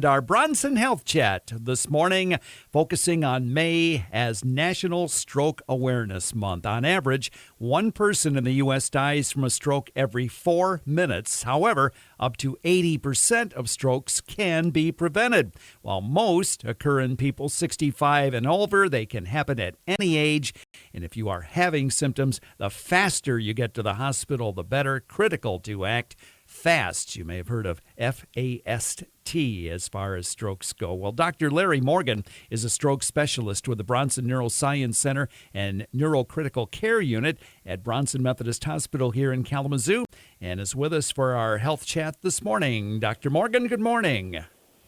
Our Bronson Health Chat this morning, focusing on May as National Stroke Awareness Month. On average, one person in the U.S. dies from a stroke every 4 minutes. However, up to 80% of strokes can be prevented. While most occur in people 65 and over, they can happen at any age. And if you are having symptoms, the faster you get to the hospital, the better. Critical to act fast. You may have heard of FAST as far as strokes go. Well, Dr. Larry Morgan is a stroke specialist with the Bronson Neuroscience Center and Neurocritical Care Unit at Bronson Methodist Hospital here in Kalamazoo and is with us for our health chat this morning. Dr. Morgan, good morning.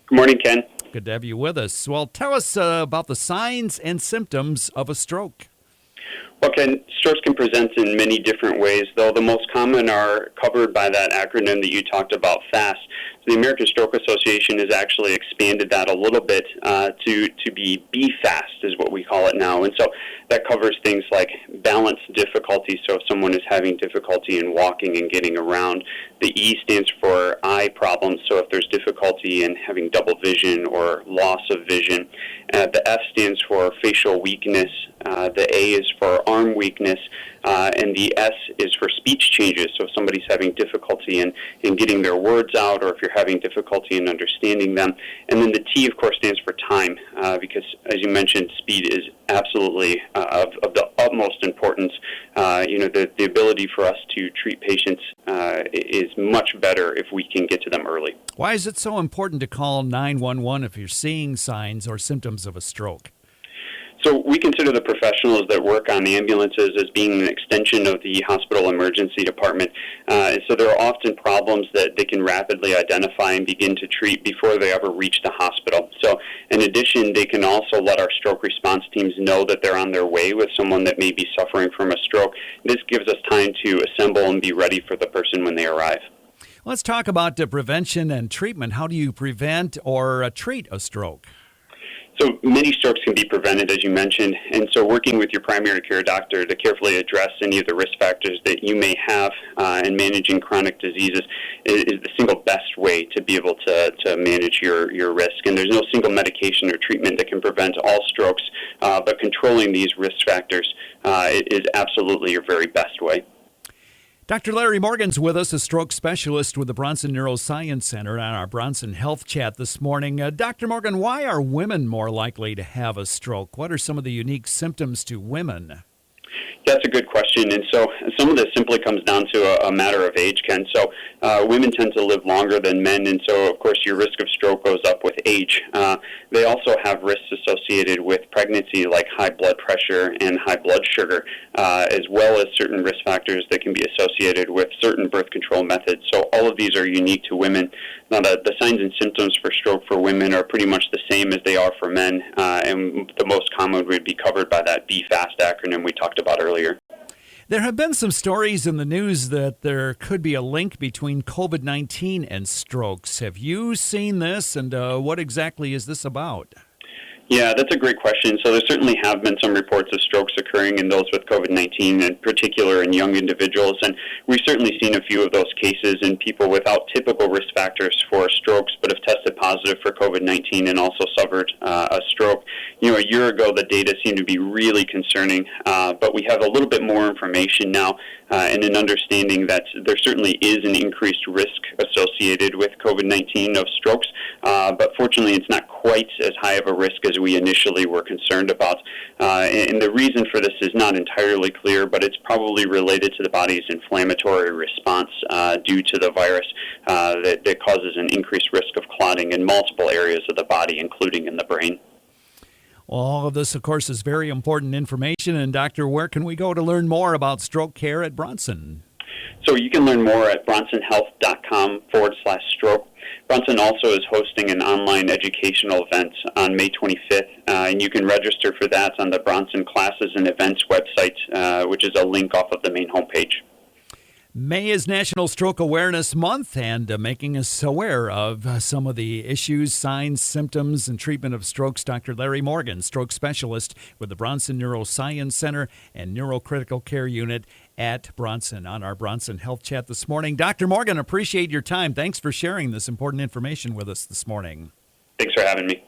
Good morning, Ken. Good to have you with us. Well, tell us about the signs and symptoms of a stroke. Well, Ken, strokes can present in many different ways, though the most common are covered by that acronym that you talked about, FAST. So the American Stroke Association has actually expanded that a little bit to be BFAST is what we call it now. And so that covers things like balance difficulty, so if someone is having difficulty in walking and getting around. The E stands for eye problems, so if there's difficulty in having double vision or loss of vision. The F stands for facial weakness. The A is for arm weakness, and the S is for speech changes. So if somebody's having difficulty in getting their words out, or if you're having difficulty in understanding them. And then the T, of course, stands for time, because, as you mentioned, speed is absolutely of the utmost importance. The ability for us to treat patients is much better if we can get to them early. Why is it so important to call 911 if you're seeing signs or symptoms of a stroke? So we consider the professionals that work on ambulances as being an extension of the hospital emergency department. So there are often problems that they can rapidly identify and begin to treat before they ever reach the hospital. So in addition, they can also let our stroke response teams know that they're on their way with someone that may be suffering from a stroke. This gives us time to assemble and be ready for the person when they arrive. Let's talk about prevention and treatment. How do you prevent or treat a stroke? So many strokes can be prevented, as you mentioned, and so working with your primary care doctor to carefully address any of the risk factors that you may have in managing chronic diseases is the single best way to be able to manage your risk. And there's no single medication or treatment that can prevent all strokes, but controlling these risk factors is absolutely your very best way. Dr. Larry Morgan's with us, a stroke specialist with the Bronson Neuroscience Center, on our Bronson Health Chat this morning. Dr. Morgan, why are women more likely to have a stroke? What are some of the unique symptoms to women? That's a good question, and so some of this simply comes down to a matter of age, Ken. So women tend to live longer than men, and so, of course, your risk of stroke goes up with age. They also have risks associated with pregnancy, like high blood pressure and high blood sugar, as well as certain risk factors that can be associated with certain birth control methods. So all of these are unique to women. Now, the signs and symptoms for stroke for women are pretty much the same as they are for men, and the most common would be covered by that BFAST acronym we talked about earlier. There have been some stories in the news that there could be a link between COVID-19 and strokes. Have you seen this, and what exactly is this about? Yeah, that's a great question. So there certainly have been some reports of strokes occurring in those with COVID-19, in particular in young individuals, and we've certainly seen a few of those cases in people without typical risk factors for strokes but have tested positive for COVID-19 and also suffered a stroke. A year ago, the data seemed to be really concerning, but we have a little bit more information now and an understanding that there certainly is an increased risk associated with COVID-19 of strokes, but fortunately it's not quite as high of a risk as we initially were concerned about. And the reason for this is not entirely clear, but it's probably related to the body's inflammatory response due to the virus that causes an increased risk of clotting in multiple areas of the body, including in the brain. Well, all of this, of course, is very important information. And, Doctor, where can we go to learn more about stroke care at Bronson? So you can learn more at bronsonhealth.com/stroke. Bronson also is hosting an online educational event on May 25th, and you can register for that on the Bronson Classes and Events website, which is a link off of the main homepage. May is National Stroke Awareness Month, and making us aware of some of the issues, signs, symptoms, and treatment of strokes. Dr. Larry Morgan, stroke specialist with the Bronson Neuroscience Center and Neurocritical Care Unit at Bronson, on our Bronson Health Chat this morning. Dr. Morgan, appreciate your time. Thanks for sharing this important information with us this morning. Thanks for having me.